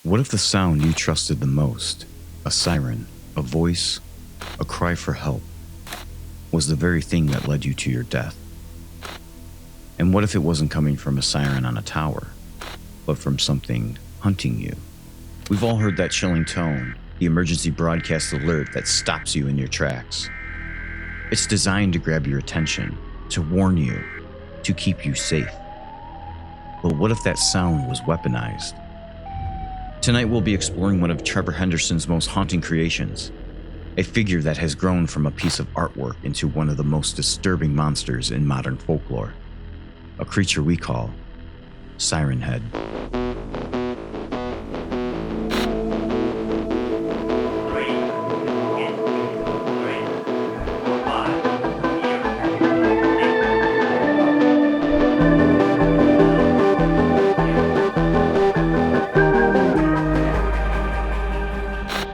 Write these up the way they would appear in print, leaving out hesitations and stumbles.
What if the sound you trusted the most, a siren, a voice, a cry for help, was the very thing that led you to your death? And what if it wasn't coming from a siren on a tower, but from something hunting you? We've all heard that chilling tone, the emergency broadcast alert that stops you in your tracks. It's designed to grab your attention, to warn you, to keep you safe. But what if that sound was weaponized? Tonight we'll be exploring one of Trevor Henderson's most haunting creations, a figure that has grown from a piece of artwork into one of the most disturbing monsters in modern folklore, a creature we call Siren Head.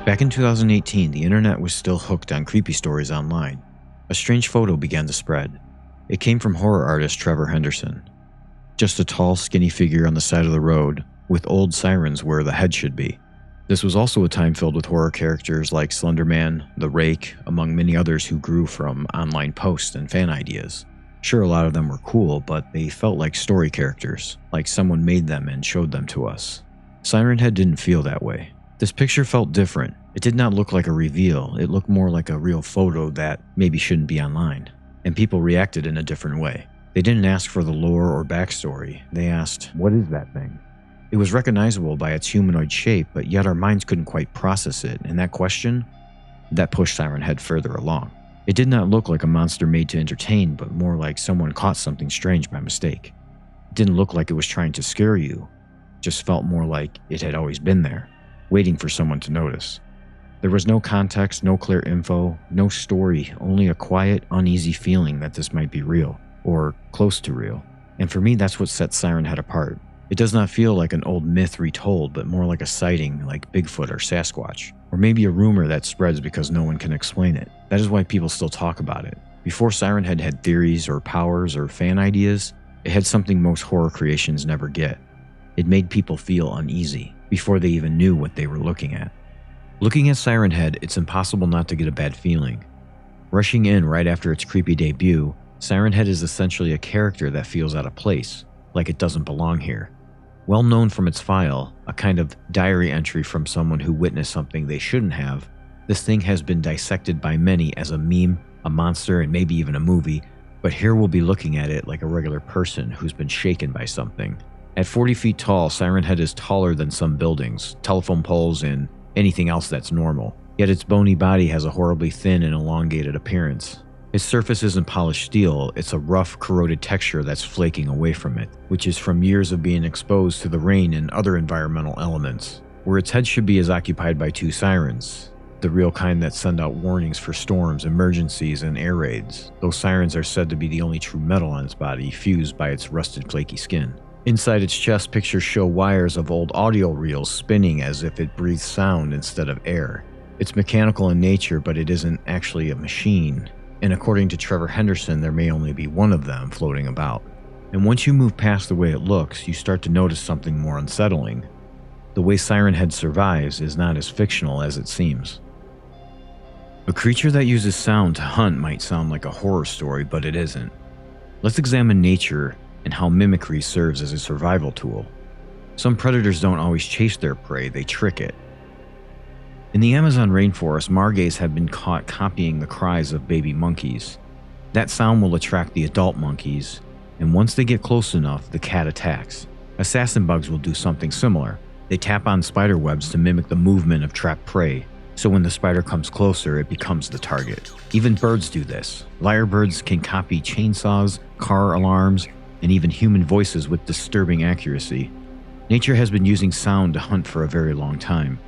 Back in 2018, the internet was still hooked on creepy stories online. A strange photo began to spread. It came from horror artist Trevor Henderson. Just a tall, skinny figure on the side of the road, with old sirens where the head should be. This was also a time filled with horror characters like Slender Man, the Rake, among many others who grew from online posts and fan ideas. Sure, a lot of them were cool, but they felt like story characters, like someone made them and showed them to us. Siren Head didn't feel that way. This picture felt different. It did not look like a reveal. It looked more like a real photo that maybe shouldn't be online. And people reacted in a different way. They didn't ask for the lore or backstory. They asked, "What is that thing?" It was recognizable by its humanoid shape, but yet our minds couldn't quite process it, and that question, that pushed Siren Head further along. It did not look like a monster made to entertain, but more like someone caught something strange by mistake. It didn't look like it was trying to scare you. It just felt more like it had always been there, waiting for someone to notice. There was no context, no clear info, no story, only a quiet, uneasy feeling that this might be real, or close to real. And for me, that's what sets Siren Head apart. It does not feel like an old myth retold, but more like a sighting like Bigfoot or Sasquatch, or maybe a rumor that spreads because no one can explain it. That is why people still talk about it. Before Siren Head had theories or powers or fan ideas, it had something most horror creations never get. It made people feel uneasy before they even knew what they were looking at. Looking at Siren Head, it's impossible not to get a bad feeling. Rushing in right after its creepy debut, Siren Head is essentially a character that feels out of place, like it doesn't belong here. Well known from its file, a kind of diary entry from someone who witnessed something they shouldn't have, this thing has been dissected by many as a meme, a monster, and maybe even a movie, but here we'll be looking at it like a regular person who's been shaken by something. At 40 feet tall, Siren Head is taller than some buildings, telephone poles, and anything else that's normal. Yet its bony body has a horribly thin and elongated appearance. Its surface isn't polished steel, it's a rough, corroded texture that's flaking away from it, which is from years of being exposed to the rain and other environmental elements. Where its head should be is occupied by two sirens, the real kind that send out warnings for storms, emergencies, and air raids. Those sirens are said to be the only true metal on its body, fused by its rusted, flaky skin. Inside its chest, pictures show wires of old audio reels spinning as if it breathes sound instead of air. It's mechanical in nature, but it isn't actually a machine. And according to Trevor Henderson, there may only be one of them floating about. And once you move past the way it looks, you start to notice something more unsettling. The way Siren Head survives is not as fictional as it seems. A creature that uses sound to hunt might sound like a horror story, but it isn't. Let's examine nature and how mimicry serves as a survival tool. Some predators don't always chase their prey, they trick it. In the Amazon rainforest, margays have been caught copying the cries of baby monkeys. That sound will attract the adult monkeys, and once they get close enough, the cat attacks. Assassin bugs will do something similar. They tap on spider webs to mimic the movement of trapped prey, so when the spider comes closer, it becomes the target. Even birds do this. Lyrebirds can copy chainsaws, car alarms, and even human voices with disturbing accuracy. Nature has been using sound to hunt for a very long time.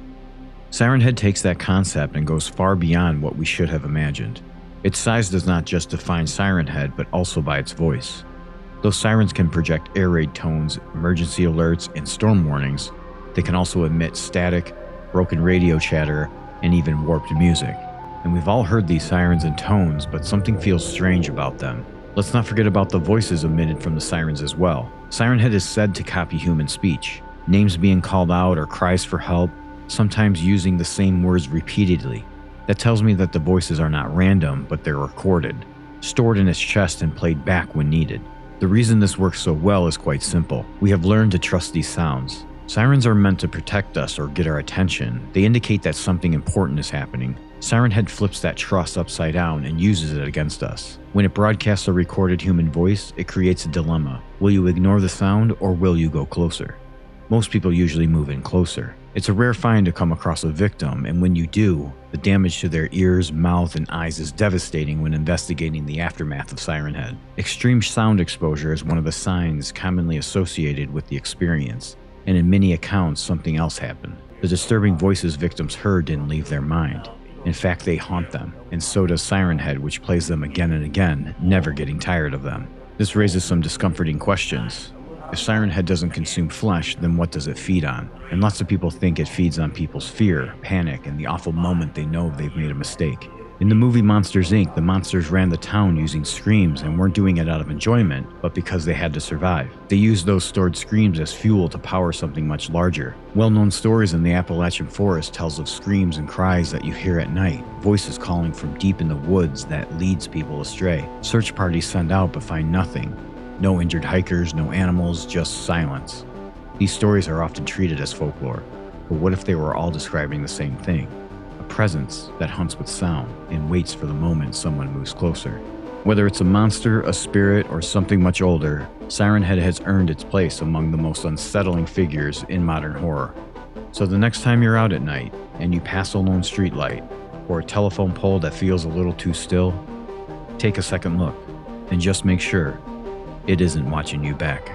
Siren Head takes that concept and goes far beyond what we should have imagined. Its size does not just define Siren Head, but also by its voice. Though sirens can project air raid tones, emergency alerts, and storm warnings, they can also emit static, broken radio chatter, and even warped music. And we've all heard these sirens and tones, but something feels strange about them. Let's not forget about the voices emitted from the sirens as well. Siren Head is said to copy human speech. Names being called out or cries for help, sometimes using the same words repeatedly. That tells me that the voices are not random, but they're recorded, stored in its chest and played back when needed. The reason this works so well is quite simple. We have learned to trust these sounds. Sirens are meant to protect us or get our attention. They indicate that something important is happening. Siren Head flips that trust upside down and uses it against us. When it broadcasts a recorded human voice, it creates a dilemma. Will you ignore the sound or will you go closer? Most people usually move in closer. It's a rare find to come across a victim, and when you do, the damage to their ears, mouth, and eyes is devastating when investigating the aftermath of Siren Head. Extreme sound exposure is one of the signs commonly associated with the experience, and in many accounts, something else happened. The disturbing voices victims heard didn't leave their mind. In fact, they haunt them, and so does Siren Head, which plays them again and again, never getting tired of them. This raises some discomforting questions. If Siren Head doesn't consume flesh, then what does it feed on? And lots of people think it feeds on people's fear, panic, and the awful moment they know they've made a mistake. In the movie Monsters, Inc., the monsters ran the town using screams and weren't doing it out of enjoyment, but because they had to survive. They used those stored screams as fuel to power something much larger. Well-known stories in the Appalachian forest tells of screams and cries that you hear at night, voices calling from deep in the woods that leads people astray. Search parties send out but find nothing. No injured hikers, no animals, just silence. These stories are often treated as folklore, but what if they were all describing the same thing? A presence that hunts with sound and waits for the moment someone moves closer. Whether it's a monster, a spirit, or something much older, Siren Head has earned its place among the most unsettling figures in modern horror. So the next time you're out at night and you pass a lone streetlight or a telephone pole that feels a little too still, take a second look and just make sure it isn't watching you back.